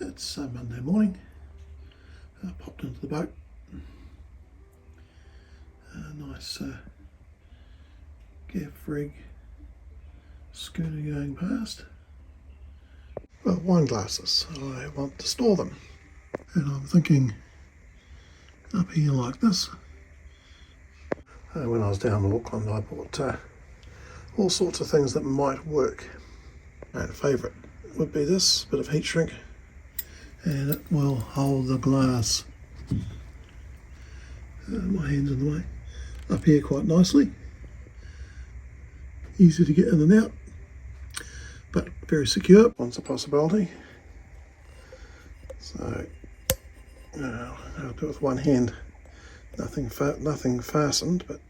It's Monday morning. I popped into the boat. Nice gaff rig schooner going past. Well, wine glasses. I want to store them. And I'm thinking up here like this. When I was down in Auckland, I bought all sorts of things that might work. My favourite would be this bit of heat shrink, and it will hold the glass. My hand's in the way. Up here quite nicely. Easy to get in and out, but very secure. Once a possibility. So I'll do it with one hand. Nothing fastened, but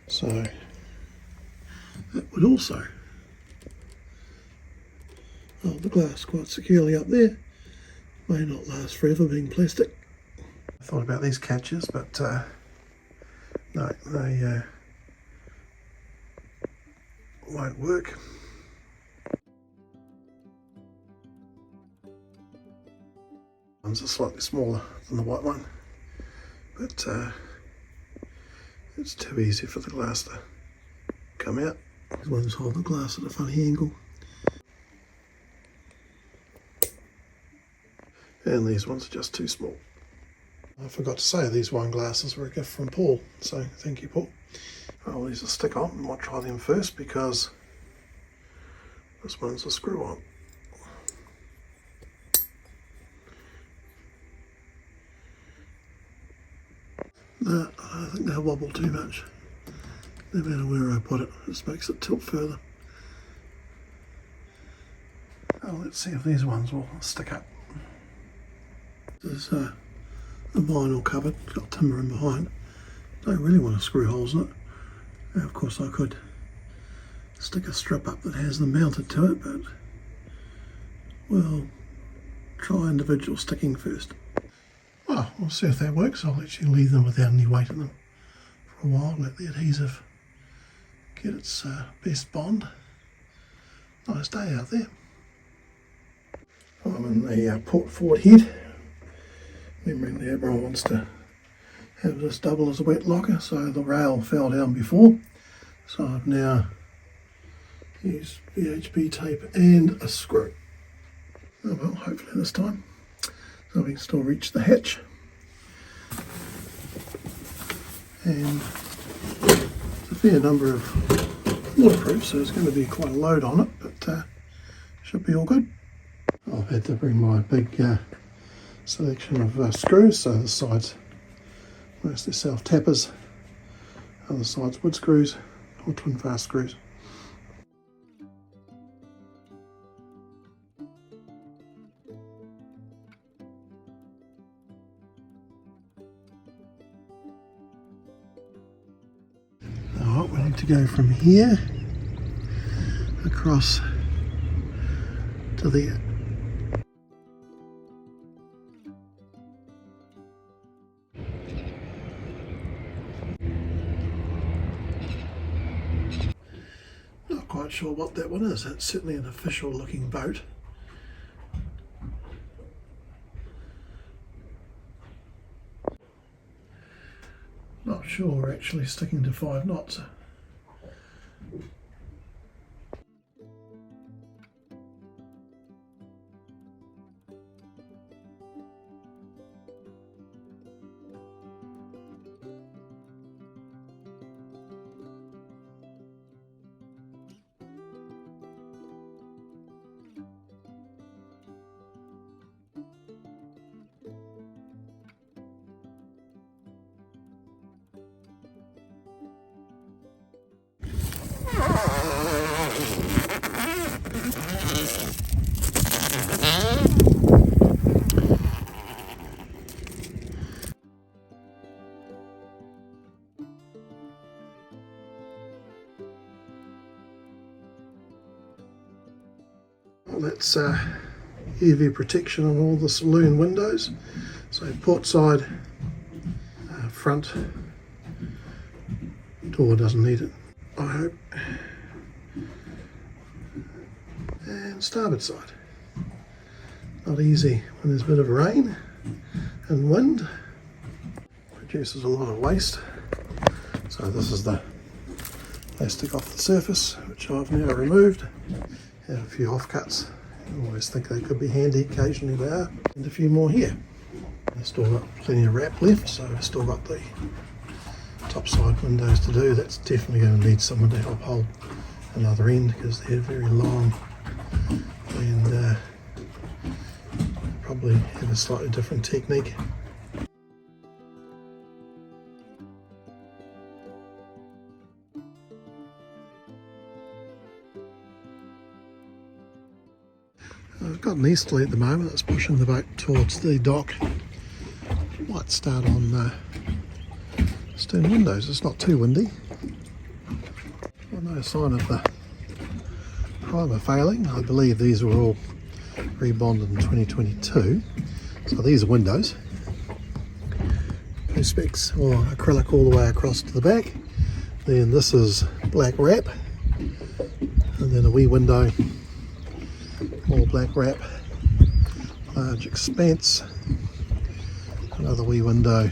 so that would also hold the glass quite securely up there. May not last forever being plastic. I thought about these catches, but no, they won't work. Ones are slightly smaller than the white one, but it's too easy for the glass to come out. These ones hold the glass at a funny angle. And these ones are just too small. I forgot to say these wine glasses were a gift from Paul, so thank you, Paul. Well, these will stick on. I might try them first because this one's a screw on. No, I don't think they'll wobble too much. No matter where I put it, it just makes it tilt further. Oh, let's see if these ones will stick up. There's a vinyl cupboard, it's got timber in behind. Don't really want to screw holes in it. Now, of course I could stick a strip up that has them mounted to it, but we'll try individual sticking first. Well, we'll see if that works. I'll actually leave them without any weight in them for a while, let the adhesive get its best bond. Nice day out there. I'm in the port forward head. Remembering the Admiral wants to have this double as a wet locker, so the rail fell down before. So I've now used BHP tape and a screw. Oh well, hopefully this time. So we can still reach the hatch. And it's a fair number of waterproof, so there's going to be quite a load on it, but should be all good. I've had to bring my big selection of screws, so the sides mostly self-tappers, other sides wood screws or twin fast screws. Alright, we need to go from here across to there. Not quite sure what that one is. That's certainly an official looking boat. Not sure we're actually sticking to 5 knots. Well, that's UV protection on all the saloon windows. So port side, front door doesn't need it, I hope. And starboard side. Not easy when there's a bit of rain and wind. Produces a lot of waste. So this is the plastic off the surface, which I've now removed. Have a few offcuts. I always think they could be handy, occasionally they are. And a few more here. I've still got plenty of wrap left, so I've still got the top side windows to do. That's definitely going to need someone to help hold another end because they're very long and probably have a slightly different technique. I've got an easterly at the moment that's pushing the boat towards the dock. Might start on stern windows, it's not too windy. Well, no sign of the primer failing. I believe these were all rebonded in 2022. So these are windows. Perspex or acrylic all the way across to the back. Then this is black wrap. And then a wee window, more black wrap. Large expanse. Another wee window.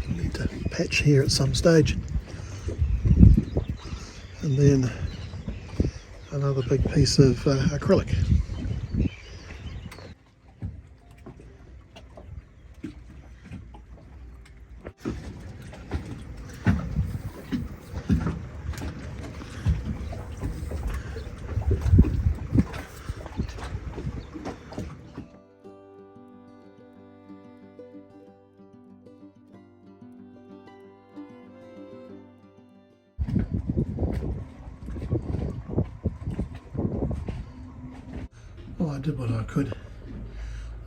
Need to patch here at some stage. And then another big piece of acrylic. Well, I did what I could.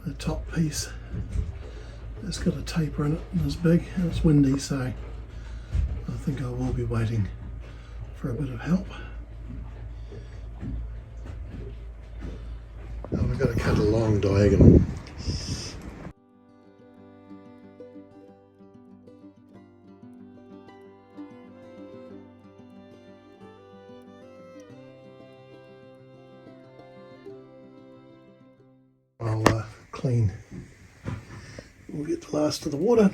The top piece, it's got a taper in it and it's big and it's windy, so I think I will be waiting for a bit of help. Now we've got to cut a long diagonal. I'll clean. We'll get the last of the water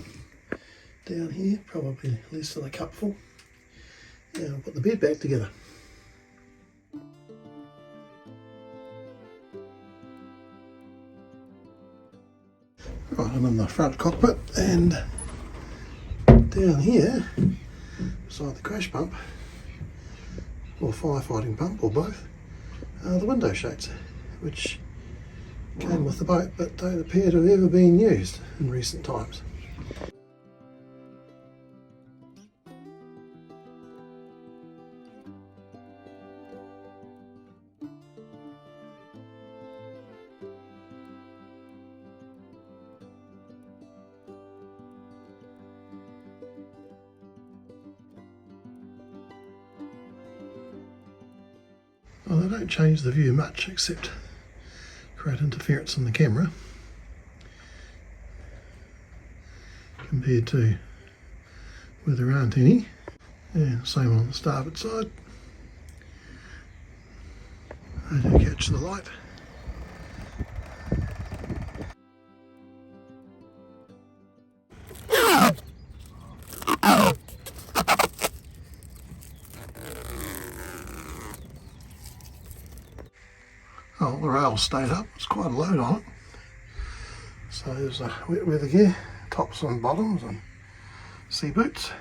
down here, probably less than a cupful, and I'll put the bed back together. Right, I'm in the front cockpit, and down here, beside the crash pump, or firefighting pump, or both, are the window shades, which came with the boat but don't appear to have ever been used in recent times. Well, they don't change the view much except create interference on the camera compared to where there aren't any. And same on the starboard side. They do catch the light. Oh, the rail stayed up. It's quite a load on it. So there's a wet weather gear, tops and bottoms, and sea boots.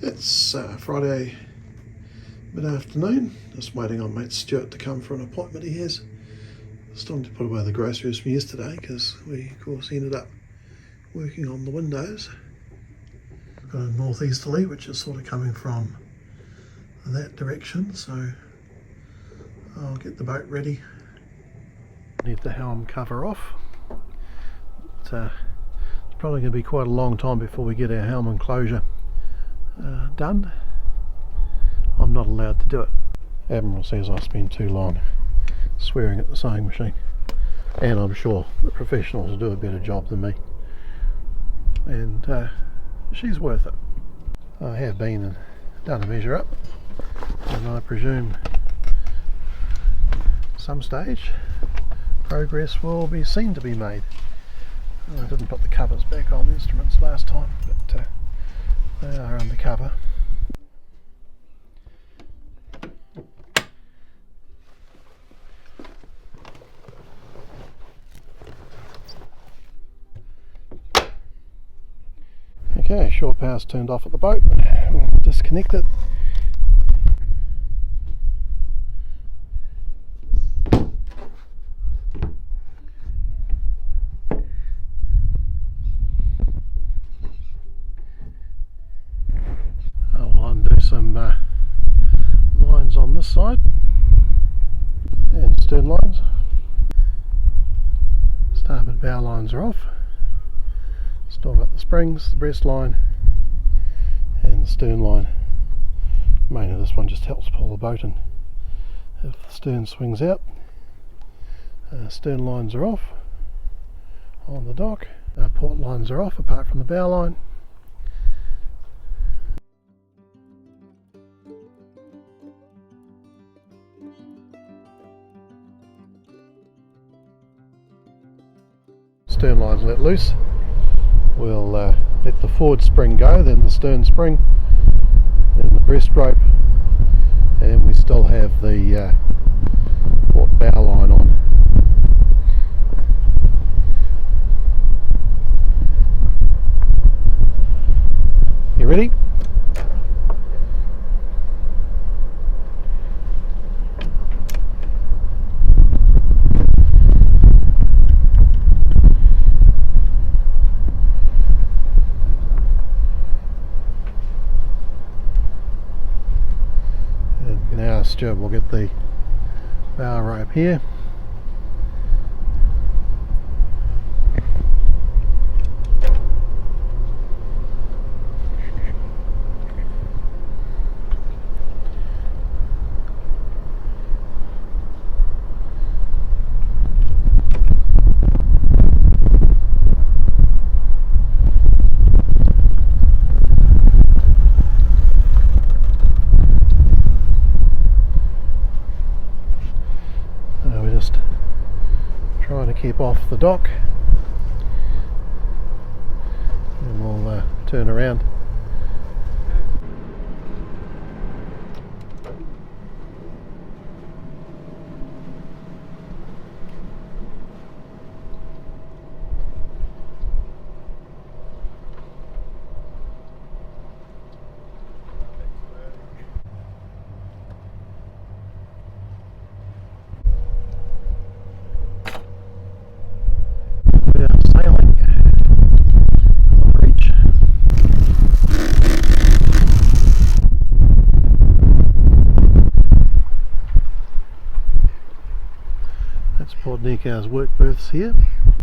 It's Friday Good afternoon, just waiting on mate Stuart to come for an appointment he has. Still to put away the groceries from yesterday because we of course ended up working on the windows. We've got a northeasterly which is sort of coming from that direction, so I'll get the boat ready. Need the helm cover off. It's probably going to be quite a long time before we get our helm enclosure done. I'm not allowed to do it. Admiral says I spend too long swearing at the sewing machine, and I'm sure the professionals do a better job than me, and she's worth it. I have been and done a measure up, and I presume some stage progress will be seen to be made. I didn't put the covers back on the instruments last time, but they are under cover. Okay, shore power's turned off at the boat. We'll disconnect it. I'll undo some lines on this side and stern lines. Starboard bow lines are off. Still got the springs, the breast line and the stern line. Mainly this one just helps pull the boat in if the stern swings out. Stern lines are off on the dock. Port lines are off apart from the bow line. Stern lines let loose. We'll let the forward spring go, then the stern spring, then the breast rope, and we still have the port bow line on. You ready? Now Stuart will get the bow rope here. Trying to keep off the dock, and we'll turn around. Port Nikau's work berths here.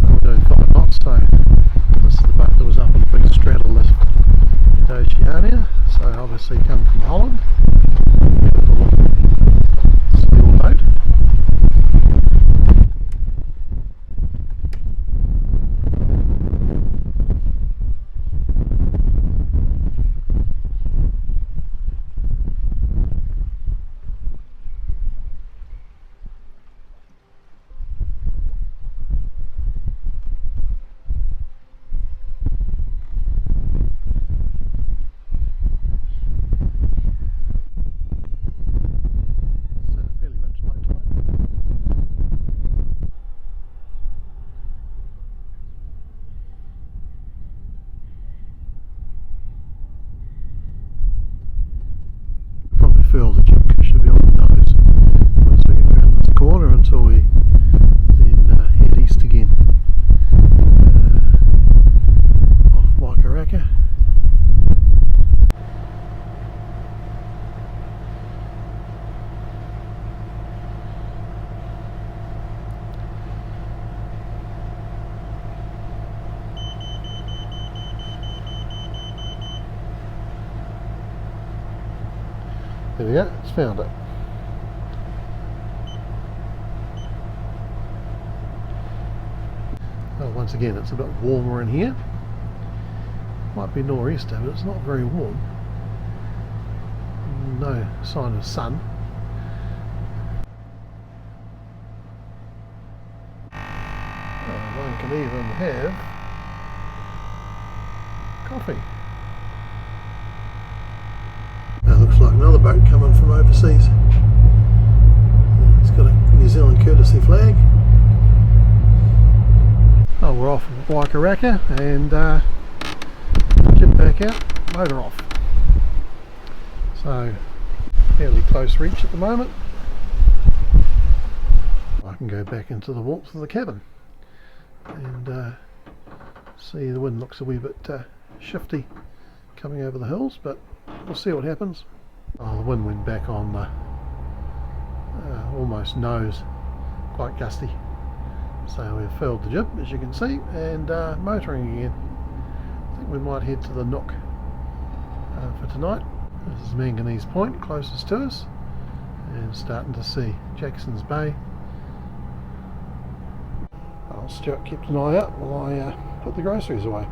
We're doing 5 knots, so this is the boat that was up on the big straddle lift in Oceania, so obviously come from Holland. Beautiful looking steel boat. Furl the jib cushion. There we go, it's found it. Well, once again, it's a bit warmer in here. Might be nor'easter, but it's not very warm. No sign of sun. One can even have coffee. That looks like another boat coming from overseas. It's got a New Zealand courtesy flag. Oh, we're off WAKAWAKA and jib back out, motor off. So, fairly close reach at the moment. I can go back into the warmth of the cabin and see the wind looks a wee bit shifty coming over the hills, but we'll see what happens. Oh, the wind went back on the almost nose, quite gusty. So we've filled the jib, as you can see, and motoring again. I think we might head to the Nook for tonight. This is Manganese Point, closest to us, and starting to see Jackson's Bay. Oh, Stuart kept an eye out while I put the groceries away.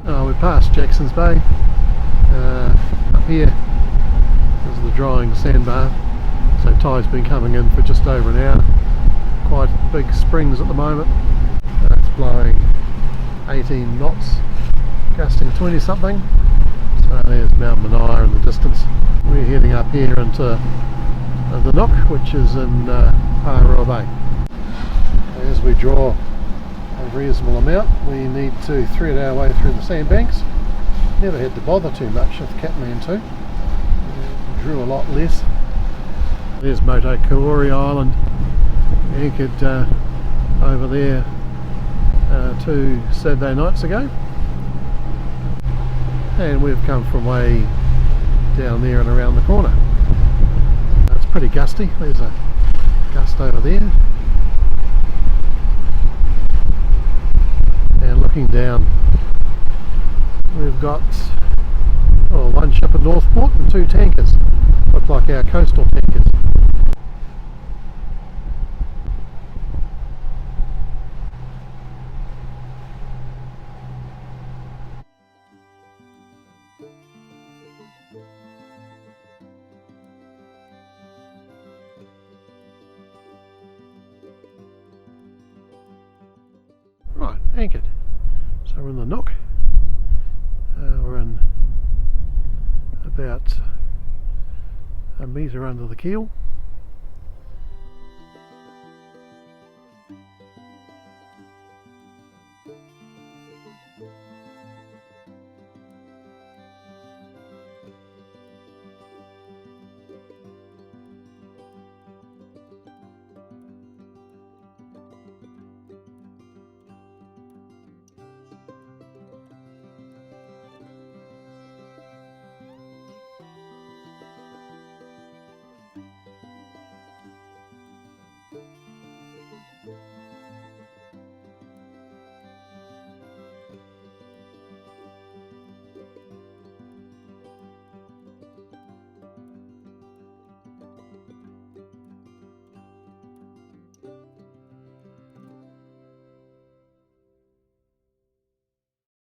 Oh, we're past Jackson's Bay. Up here is the drying sandbar. So tide's been coming in for just over an hour. Quite big springs at the moment. It's blowing 18 knots, gusting 20 something. So there's Mount Marina in the distance. We're heading up here into the Nook, which is in Harbour Bay. As we draw a reasonable amount, we need to thread our way through the sandbanks. Never had to bother too much with Catamaran 2. Drew a lot less. There's WAKAWAKA Island, anchored over there 2 Saturday nights ago, and we've come from way down there and around the corner. It's pretty gusty. There's a gust over there, and looking down we've got one ship at Northport and 2 tankers, look like our coastal tankers. Right, anchored. So we're in the Nook. We're in about a metre under the keel.